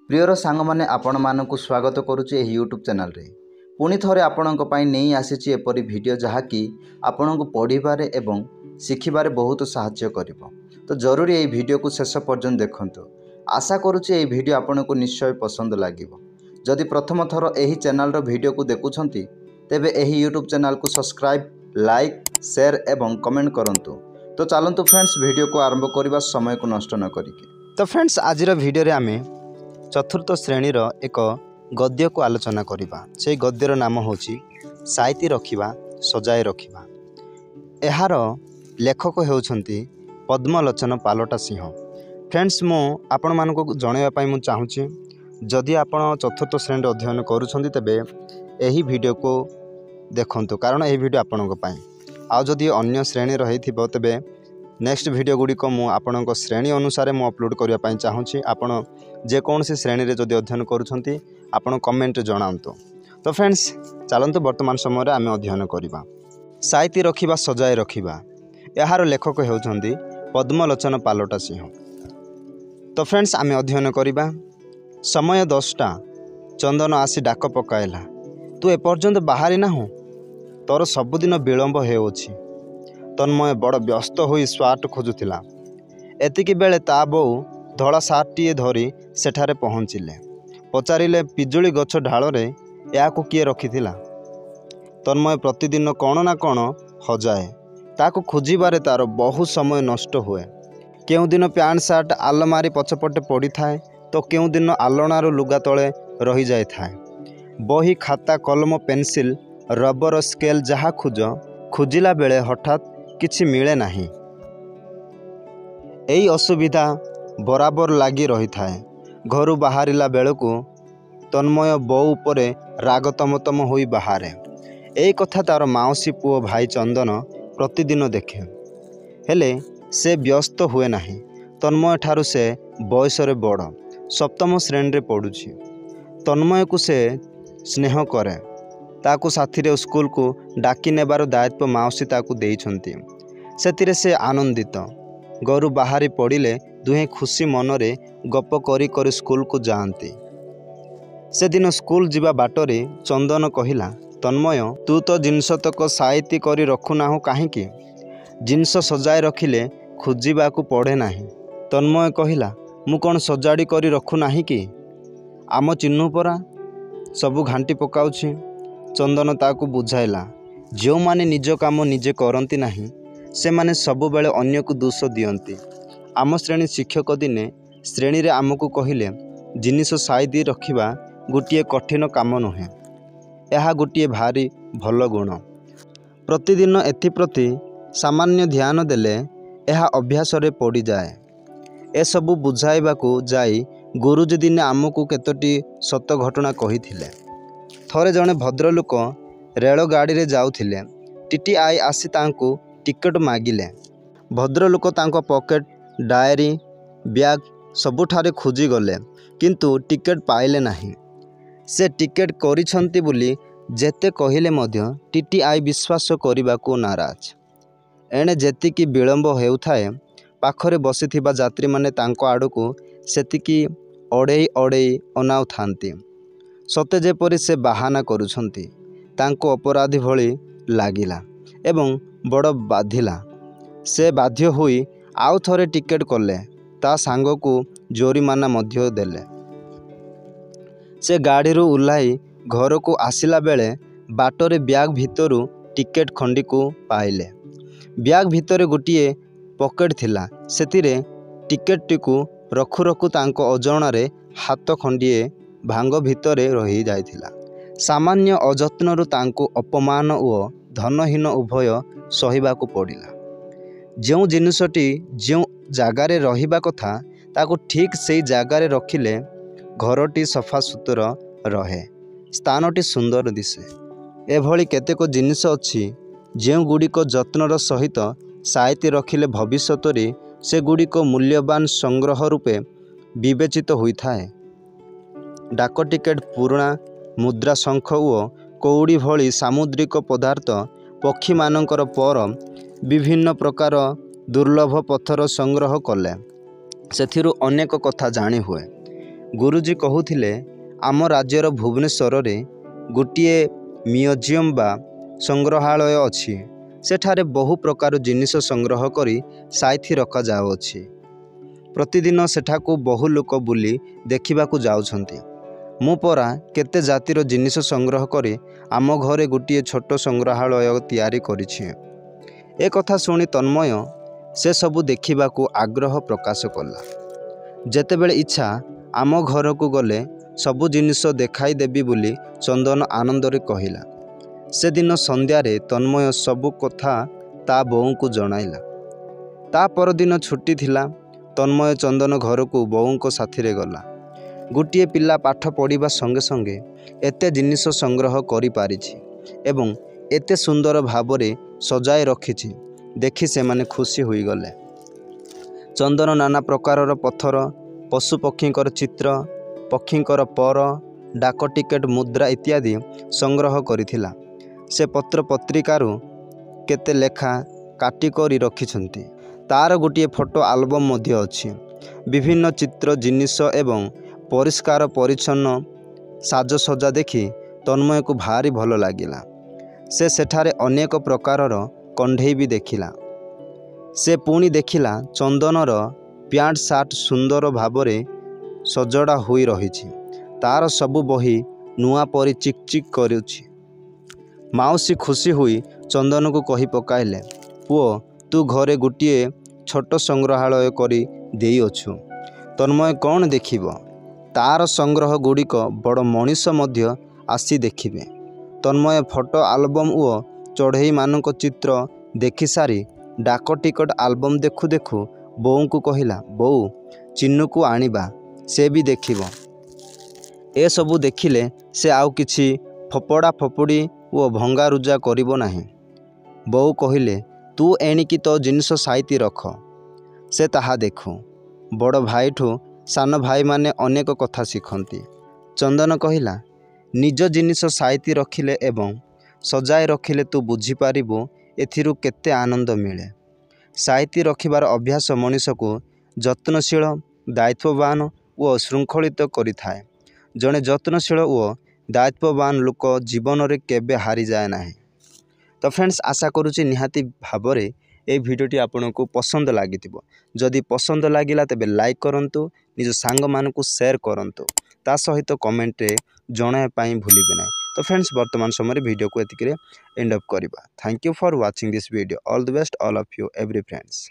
Prior सांग मैंने आपण मानक स्वागत करुच्ची यूट्यूब चैनल रे पुणी थरे आपणक पई नहीं आसीची एपरी वीडियो जहाँकि आपणक पढ़िबारे एवं शिखिबारे बहुत सहाय्य करिवो। तो जरूरी ये वीडियो को शेष पर्यंत देखंतु। आशा करुच्ची ये वीडियो आपनको निश्चय पसंद लागिवो। जदि प्रथम थर एही चैनल रो वीडियो को देखुछंती तेबे एही यूट्यूब चैनल को सब्सक्राइब, लाइक, शेयर एवं कमेंट करंतु। तो चलंतु फ्रेंड्स वीडियो को आरंभ करबा समय को नष्ट न करिके। तो फ्रेंड्स आजिर वीडियो रे आमे चतुर्थ श्रेणीर एक गद्य को आलोचना करिबा। से गद्यर नाम होची साइती रखिबा सजाए रखिबा। एहार लेखक हेउछंती पद्मलोचन पालटा सिंह। फ्रेंड्स मु आपण मानको जणाइबा पई मु चाहूची जदि आपण चतुर्थ श्रेणी अध्ययन करूछंती तेबे एही वीडियो को देखंतु, कारण एही वीडियो आपणक पई। आ जदि अन्य श्रेणी रहिथिबो तेबे नेक्स्ट वीडियो गुड़िक मुझे श्रेणी अनुसार मु अपलोड करने चाहूँगी। आपण जेकोसी श्रेणी रे जदि अध्ययन करुछंती आपण कमेंट जणातु। तो फ्रेंड्स चलतु वर्तमान समय आम अध्ययन करवा साइती रखिबा सजाए रखिबा। यार लेखक हेउछंती पद्मलोचन पालटा सिंह। तो फ्रेंड्स आम अध्ययन करवा। समय 10टा। चंदन आसी डाक पकाइला, तू एपर्यंत बाहरी नाहु, तोर सबुदिन विलंब हेउछि। तन्मय बड़ व्यस्त होई स्वार्ट खोजुथिला। एतिकी बेले ता बोउ धड़ा सार्टटीए धरी सेठारे पहुँचिले। पचारिले पिजुली गछ ढाଳରେ याकू किए रखिथिला। तन्मय प्रतिदिन कौन ना कौन हजाए। ताकू खोजिबारे तार बहु समय नष्ट हुए। केउ दिन पैंट सार्ट आलमारी पछपटे पड़ी थाए, तो केउ दिन आलनार लुगा तले रही जाए थाए। बही, खाता, कलम, पेंसिल, रबर, स्केल जहाँ खोजिला बेले हठात किछि मिले नहीं। एई असुविधा बराबर लगी रही थाए। घरु बाहरिला बेलकू तन्मय बोउ उपरे राग तमतम होई बाहारे। एई कथा तार माउसी पुओ भाई चंदन प्रतिदिन देखे, हेले से व्यस्त हुए नहीं। तन्मय ठारू से बयस रे बड़, सप्तम श्रेणी रे पढ़ुछि। तन्मय को से स्नेह करे। ताकू साथी रे स्कूल को डाकी नेबार दायित्व माउसी ताकू देइछंती। सेतिरे से आनंदित। घरु बाहरी पड़िले दुहे खुशी मनरे गप करी करी स्कूल को जाआंती। से दिन स्कूल जिबा बाटरे चंदन कहिला, तन्मय तू तो जिनस तक साइती करी रखु नाहु काहीकि? जिनस सजाए रखिले खोजिबा को पड़े नाही। तन्मय कहिला, मु कौन सजाड़ी करी रखु नाही कि? आम चिन्हु परा, सबु घांटी पकाउछि। चंदन ताकू बुझाइला, जो माने निज काम निजे करंती नाही से माने सबु बेले अन्य को दोष दियंती। आम श्रेणी शिक्षक दिने श्रेणी रे आमको कहिले जिनिस साइदी रखिबा गोटिए कठिन काम नुहे, यह गोटिए भारी भल गुण। प्रतिदिन एथिप्रति सामान्य ध्यान देले यह अभ्यास रे पड़ी जाए। ए सबु बुझाइबाकू जाई गुरुजी दिने आमको केतोटी सत घटना कहिथिले। थरे जणे भद्रलोक रेल गाड़ी रे जाउथिले। टीटीआई आसी तांको टिकट मागिले। भद्रलोक तांको पॉकेट, डायरी, बैग सबुठारे खोजी गले, किंतु टिकट पाइले नहीं। से टिकट करिछंती बोली जेते कहिले मध्य टीटीआई विश्वास करिबाकू नाराज। एणे जेतिकी विलंब हेउथाए पाखरे बसिथिबा यात्री माने तांको आड़कू सेतिकी अड़ेई अड़ेई अनाउ थांती। सते जेपरि से बाहाना करुछंती। तांको अपराधी भली लागिला एवं बड़ बाधिला। से बाध्य होई आउ थरे टिकेट कले। ता सांग को जोरीमाना मध्य देले। से गाड़ी रू उल्लाई घर को आसिला बेले बाटरे ब्याग भितरू टिकेट खंडी को पाइले। ब्याग भितरे गोटिए पॉकेट थिला। सेतिरे टिकेट टिकू रखु रखु तांको अजणारे हाथ खंडिए भांग भितरे रही जाइथिला। सामान्य अजत्नरु तांको अपमान ओ धनहीन उभय सहिबाकू पड़िला। जो जिनिसटी जो जगार रहिबा कथा ताकू ठीक से जगार रखिले घरटी सफा सुतुरा रहे, स्थानटी सुंदर दिसे। एभली केतेक जिनिस अछि जो गुड़िक जत्नर सहित साइती रखिले भविष्यत रे से गुड़िक मूल्यवान संग्रह रूपे विवेचित होइथाए। डाक टिकेट, पुराणा मुद्रा, शंख ओ कौड़ी भली सामुद्रिक पदार्थ, पक्षी मानकर पर, विभिन्न प्रकार दुर्लभ पत्थर संग्रह कले। सेथिरु अनेक कथा जानी हुए। गुरुजी कहूथिले आम राज्यर भुवनेश्वर रे गोटे म्यूजियम बा संग्रहालय अछि। सेठारे बहु प्रकार जिनिष संग्रह करी साइथि रखा जाउछि। प्रतिदिन सेठाकू बहु लोक बुली देखिबाकू जाउछन्ति। मु परा केते जातिर जिनिष संग्रह करी आम घरे गोटे छोट संग्रहालय तैयारी करिछि। ए कथा शुणी तन्मय से सबू देखिबाकू आग्रह प्रकाश कला। जेतेबेले इच्छा आम घर को गले सबू जिनिष देखाई देबी बोली चंदन आनंदरे कहिला। से दिन संध्यारे तन्मय सबू कथा ता बोऊ को जणाइला। ता परदिन छुट्टी थिला। तन्मय चंदन घर को बोऊ को साथी रे गला। गोटे पिला पाठ पढ़िबा संगे संगे एते जिनिष संग्रह करि पारिछि एवं एते सुंदर भावरे सजाए रखिछि देखि से माने खुशी होई गले। चंदन नाना प्रकारर पत्थर, पशु पक्षींकर चित्र, पक्षींकर पर, डाक टिकेट, मुद्रा इत्यादि संग्रह करिथिला। से पत्र पत्रिकारु केते लेखा काटी करी रखिछन्ति। तार गोटे फोटो आल्बम मध्य अछि। विभिन्न चित्र, जिनिष एवं परिष्कार परिच्छन्न साजसज्जा देखि तन्मय को भारी भल लागिला। से सेठारे अनेक प्रकारर कंढेई भी देखिला। से पुणी देखिला चंदनर प्यांट सार्ट सुंदर भावरे सजड़ा होई रहिछि। तार सबु बही नुआ परी चिकचिक करुछि। माउसी खुशी हुई चंदन को कही पकाइले, पुओ तू घरे गोटे छोट संग्रहालय करी देइअछु। तन्मय कौन देखिब? तार संग्रह गुड़िक बड़ मनीष मध्य आसी देखिबे। तन्मय फोटो आल्बम ओ चढ़ई मानक चित्र देखि सारी डाक टिकट आल्बम देखु देखु बोऊ को कहिला, बोऊ चिन्नू को आनिबा, से भी देखिब। ए सबू देखिले से आउ किछि फपड़ा फपड़ी ओ भंगारुजा करिबो नाही। बोऊ कहिले, तू एणिकी तो जिनिष साइती रख, से ताहा देखु। बड़ भाईठू सान भाई माने अनेक कथा शिखंती। चंदन कहिला, निज जिनिष साइती रखिले एवं सजाए रखिले तू बुझी पारिबु एथिरु केते आनंद मिले। साइती रखिबार अभ्यास मनीष को जत्नशील, दायित्ववान और श्रृंखलित करिथाए। जड़े जत्नशील और दायित्ववान लोक जीवन रे केबे हारी जाए नाही। तो फ्रेंड्स, आशा करुच्ची निहाती भावरे ए भिडियोटी आपको पसंद लागिथिबो। जदि पसंद लागिला तेबे लाइक करंतु, निज सांग मानकु शेयर करंतु, ता सहित कमेंट रे जणाय पाई भूलिबे नाही। तो फ्रेंड्स, वर्तमान समय वीडियो को एतिकरे एंड अप करबा। Thank you for watching this video. All the best all of you every friends.